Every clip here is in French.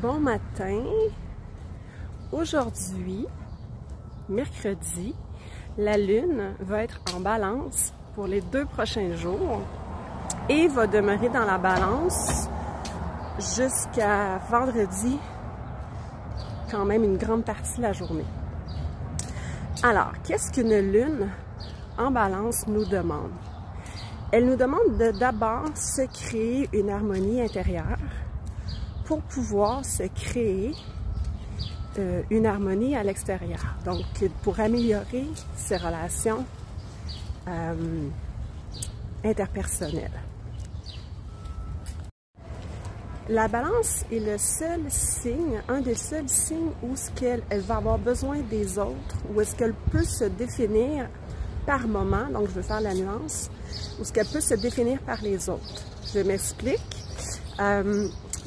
Bon matin. Aujourd'hui, mercredi, la Lune va être en Balance pour les 2 prochains jours et va demeurer dans la Balance jusqu'à vendredi, quand même une grande partie de la journée. Alors, qu'est-ce qu'une Lune en Balance nous demande? Elle nous demande de d'abord se créer une harmonie intérieure pour pouvoir se créer une harmonie à l'extérieur. Donc, pour améliorer ses relations interpersonnelles. La Balance est le seul signe, un des seuls signes où elle va avoir besoin des autres, où est-ce qu'elle peut se définir par moment, donc je veux faire la nuance, où est-ce qu'elle peut se définir par les autres. Je m'explique.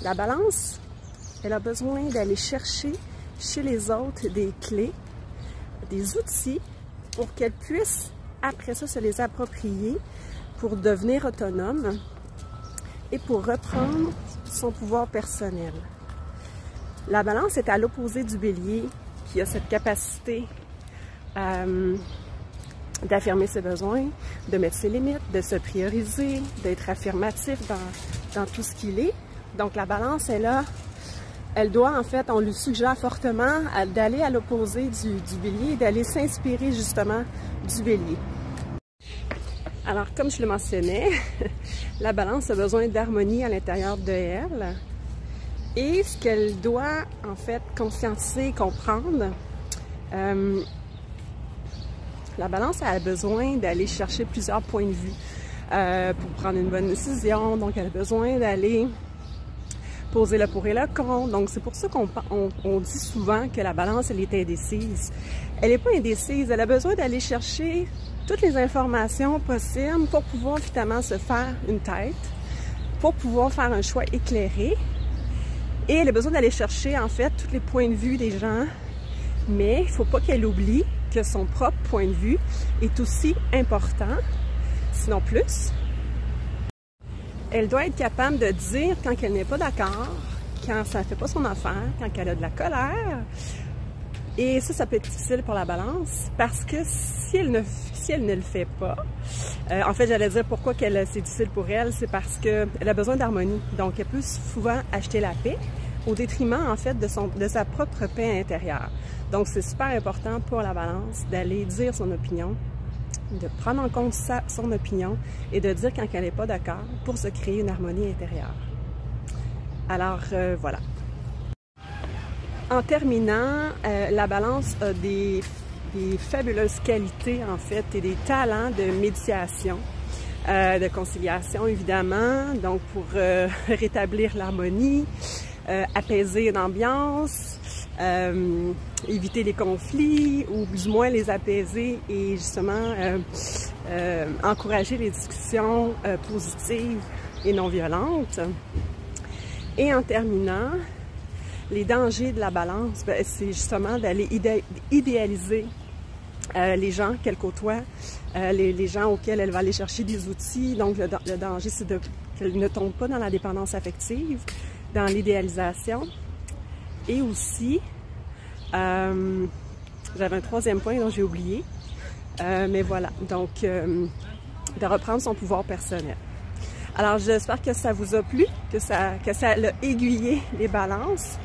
La Balance, elle a besoin d'aller chercher chez les autres des clés, des outils pour qu'elle puisse, après ça, se les approprier pour devenir autonome et pour reprendre son pouvoir personnel. La Balance est à l'opposé du Bélier, qui a cette capacité d'affirmer ses besoins, de mettre ses limites, de se prioriser, d'être affirmatif dans tout ce qu'il est. Donc la Balance est là. Elle doit, en fait, on lui suggère fortement d'aller à l'opposé du Bélier, d'aller s'inspirer justement du Bélier. Alors, comme je le mentionnais, la Balance a besoin d'harmonie à l'intérieur de elle. Et ce qu'elle doit, en fait, conscientiser, comprendre, la Balance a besoin d'aller chercher plusieurs points de vue pour prendre une bonne décision. Donc, elle a besoin d'aller poser le pour et le contre. Donc, c'est pour ça qu'on dit souvent que la Balance, elle est indécise. Elle n'est pas indécise. Elle a besoin d'aller chercher toutes les informations possibles pour pouvoir finalement se faire une tête, pour pouvoir faire un choix éclairé. Et elle a besoin d'aller chercher, en fait, tous les points de vue des gens. Mais il ne faut pas qu'elle oublie que son propre point de vue est aussi important, sinon plus. Elle doit être capable de dire quand elle n'est pas d'accord, quand ça ne fait pas son affaire, quand elle a de la colère. Et ça peut être difficile pour la Balance parce que si elle ne le fait pas, en fait, j'allais dire pourquoi c'est difficile pour elle, c'est parce qu'elle a besoin d'harmonie. Donc, elle peut souvent acheter la paix au détriment, en fait, de sa propre paix intérieure. Donc, c'est super important pour la Balance d'aller dire son opinion, de prendre en compte son opinion et de dire quand elle n'est pas d'accord pour se créer une harmonie intérieure. Alors, voilà. En terminant, la Balance a des fabuleuses qualités, en fait, et des talents de médiation, de conciliation, évidemment, donc pour rétablir l'harmonie, apaiser l'ambiance, éviter les conflits ou du moins les apaiser et justement encourager les discussions positives et non violentes. Et en terminant, les dangers de la Balance, c'est justement d'aller idéaliser les gens qu'elle côtoie, les gens auxquels elle va aller chercher des outils. Donc le danger, c'est qu'elle ne tombe pas dans la dépendance affective, dans l'idéalisation. Et aussi, j'avais un 3e point dont j'ai oublié, mais voilà, donc de reprendre son pouvoir personnel. Alors j'espère que ça vous a plu, que ça a aiguillé les balances.